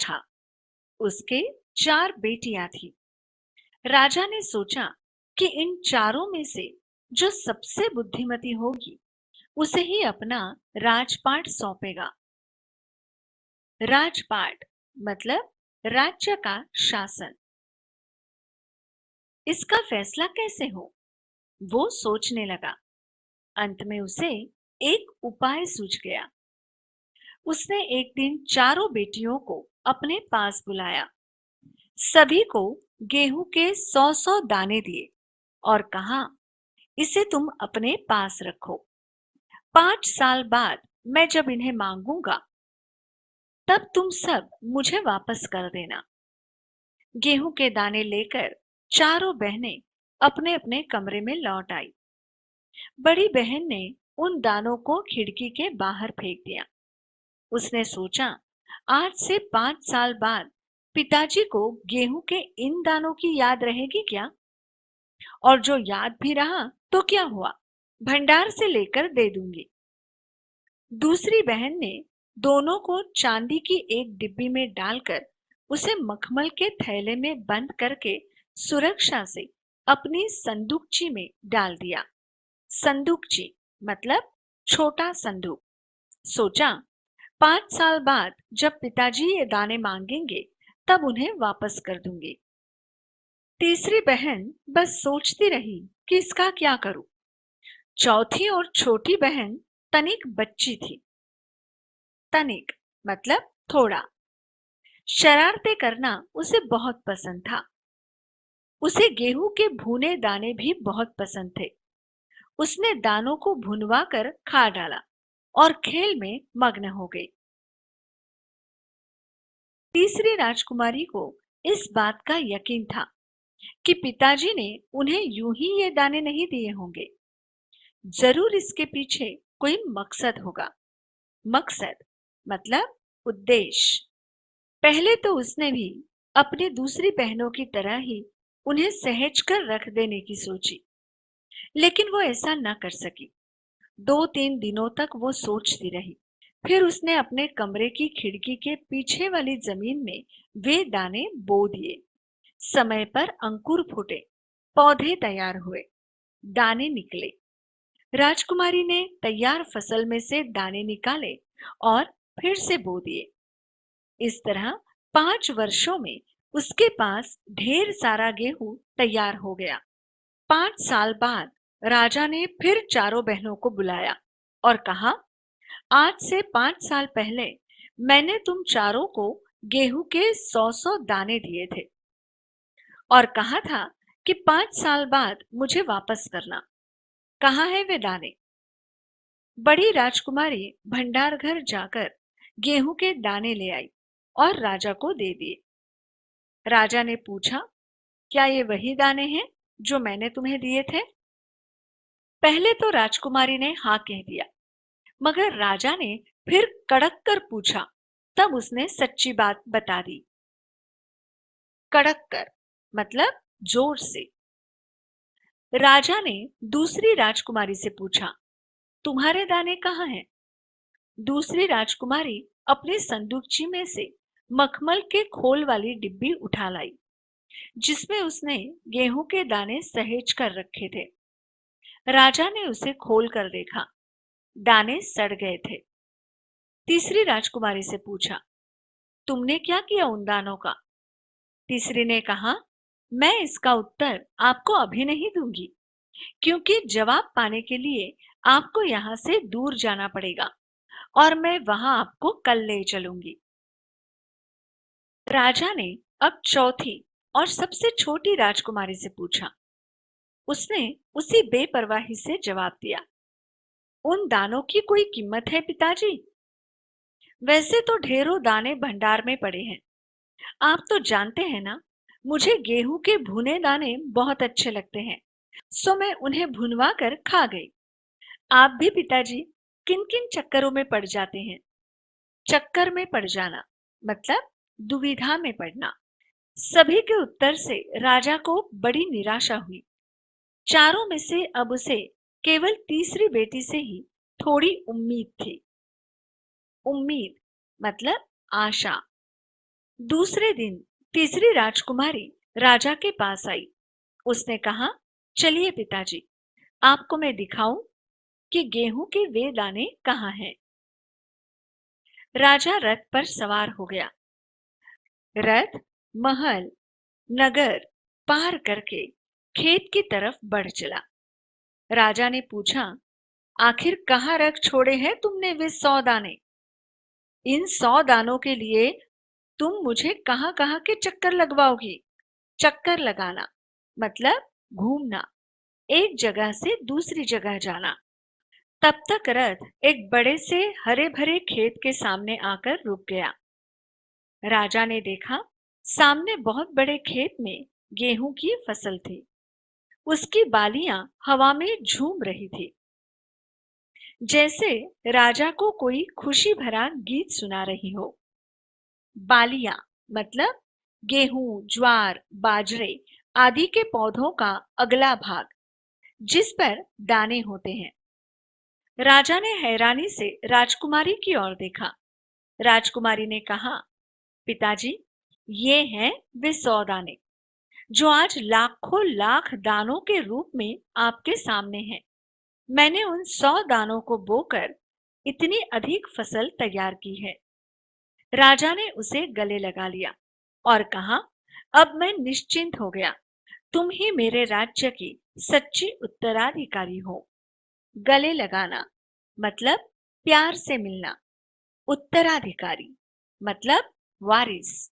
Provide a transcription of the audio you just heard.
था। उसके 4 बेटियां थी। राजा ने सोचा कि इन चारों में से जो सबसे बुद्धिमती होगी उसे ही अपना राजपाट सौंपेगा। राजपाट मतलब राज्य का शासन। इसका फैसला कैसे हो, वो सोचने लगा। अंत में उसे एक उपाय सूझ गया। उसने एक दिन चारों बेटियों को अपने पास बुलाया, सभी को गेहूं के 100-100 दाने दिए और कहा, इसे तुम अपने पास रखो। 5 साल बाद मैं जब इन्हें मांगूंगा तब तुम सब मुझे वापस कर देना। गेहूं के दाने लेकर चारों बहनें अपने अपने कमरे में लौट आई। बड़ी बहन ने उन दानों को खिड़की के बाहर फेंक दिया। उसने सोचा, आज से 5 साल बाद पिताजी को गेहूं के इन दानों की याद रहेगी क्या? और जो याद भी रहा तो क्या हुआ, भंडार से लेकर दे दूंगी। दूसरी बहन ने दोनों को चांदी की एक डिब्बी में डालकर उसे मखमल के थैले में बंद करके सुरक्षा से अपनी संदूकची में डाल दिया। संदूकची मतलब छोटा संदूक। सोचा, 5 साल बाद जब पिताजी ये दाने मांगेंगे तब उन्हें वापस कर दूंगी। तीसरी बहन बस सोचती रही कि इसका क्या करूं। चौथी और छोटी बहन तनिक बच्ची थी। तनिक मतलब थोड़ा। शरारतें करना उसे बहुत पसंद था। उसे गेहूं के भुने दाने भी बहुत पसंद थे। उसने दानों को भुनवा कर खा डाला और खेल में मग्न हो गई। तीसरी राजकुमारी को इस बात का यकीन था कि पिताजी ने उन्हें यूं ही ये दाने नहीं दिए होंगे। जरूर इसके पीछे कोई मकसद होगा। मकसद मतलब उद्देश्य। पहले तो उसने भी अपनी दूसरी बहनों की तरह ही उन्हें सहेज कर रख देने की सोची, लेकिन वो ऐसा न कर सकी। 2-3 दिनों तक वो सोचती रही। फिर उसने अपने कमरे की खिड़की के पीछे वाली जमीन में वे दाने बो दिए। समय पर अंकुर फूटे, पौधे तैयार हुए, दाने निकले। राजकुमारी ने तैयार फसल में से दाने निकाले और फिर से बो दिए। इस तरह 5 वर्षों में उसके पास ढेर सारा गेहूं तैयार हो गया। 5 साल बाद राजा ने फिर चारों बहनों को बुलाया और कहा, आज से 5 साल पहले मैंने तुम चारों को गेहूं के 100-100 दाने दिए थे और कहा था कि 5 साल बाद मुझे वापस करना। कहाँ है वे दाने? बड़ी राजकुमारी भंडार घर जाकर गेहूं के दाने ले आई और राजा को दे दिए। राजा ने पूछा, क्या ये वही दाने हैं जो मैंने तुम्हें दिए थे? पहले तो राजकुमारी ने हाँ कह दिया, मगर राजा ने फिर कड़क कर पूछा। तब उसने सच्ची बात बता दी। कड़क कर मतलब जोर से। राजा ने दूसरी राजकुमारी से पूछा, तुम्हारे दाने कहाँ हैं? दूसरी राजकुमारी अपनी संदूकची में से मखमल के खोल वाली डिब्बी उठा लाई, जिसमें उसने गेहूं के दाने सहेज कर रखे थे। राजा ने उसे खोल कर देखा, दाने सड़ गए थे। तीसरी राजकुमारी से पूछा, तुमने क्या किया उन दानों का? तीसरी ने कहा, मैं इसका उत्तर आपको अभी नहीं दूंगी, क्योंकि जवाब पाने के लिए आपको यहाँ से दूर जाना पड़ेगा और मैं वहां आपको कल ले चलूंगी। राजा ने अब चौथी और सबसे छोटी राजकुमारी से पूछा। उसने उसी बेपरवाही से जवाब दिया, उन दानों की कोई कीमत है पिताजी? वैसे तो ढेरों दाने भंडार में पड़े हैं। आप तो जानते हैं ना, मुझे गेहूं के भुने दाने बहुत अच्छे लगते हैं, सो मैं उन्हें भुनवा कर खा गई। आप भी पिताजी किन किन चक्करों में पड़ जाते हैं? चक्कर में पड़ जाना मतलब दुविधा में पड़ना। सभी के उत्तर से राजा को बड़ी निराशा हुई। चारों में से अब उसे केवल तीसरी बेटी से ही थोड़ी उम्मीद थी। उम्मीद मतलब आशा। दूसरे दिन तीसरी राजकुमारी राजा के पास आई। उसने कहा, चलिए पिताजी, आपको मैं दिखाऊं कि गेहूं के वे दाने कहाँ हैं। राजा रथ पर सवार हो गया। रथ महल नगर पार करके खेत की तरफ बढ़ चला। राजा ने पूछा, आखिर कहाँ रख छोड़े हैं तुमने वे 100 दाने? इन 100 दानों के लिए तुम मुझे कहाँ कहाँ के चक्कर लगवाओगी? चक्कर लगाना मतलब घूमना, एक जगह से दूसरी जगह जाना। तब तक रथ एक बड़े से हरे भरे खेत के सामने आकर रुक गया। राजा ने देखा, सामने बहुत बड़े खेत में गेहूं की फसल थी। उसकी बालियां हवा में झूम रही थी, जैसे राजा को कोई खुशी भरा गीत सुना रही हो। बालियां मतलब गेहूं, ज्वार, बाजरे आदि के पौधों का अगला भाग, जिस पर दाने होते हैं। राजा ने हैरानी से राजकुमारी की ओर देखा। राजकुमारी ने कहा, पिताजी, ये हैं वे 100 दाने जो आज लाखों लाख दानों के रूप में आपके सामने हैं। मैंने उन 100 दानों को बोकर इतनी अधिक फसल तैयार की है। राजा ने उसे गले लगा लिया और कहा, अब मैं निश्चिंत हो गया। तुम ही मेरे राज्य की सच्ची उत्तराधिकारी हो। गले लगाना मतलब प्यार से मिलना, उत्तराधिकारी मतलब वारिस।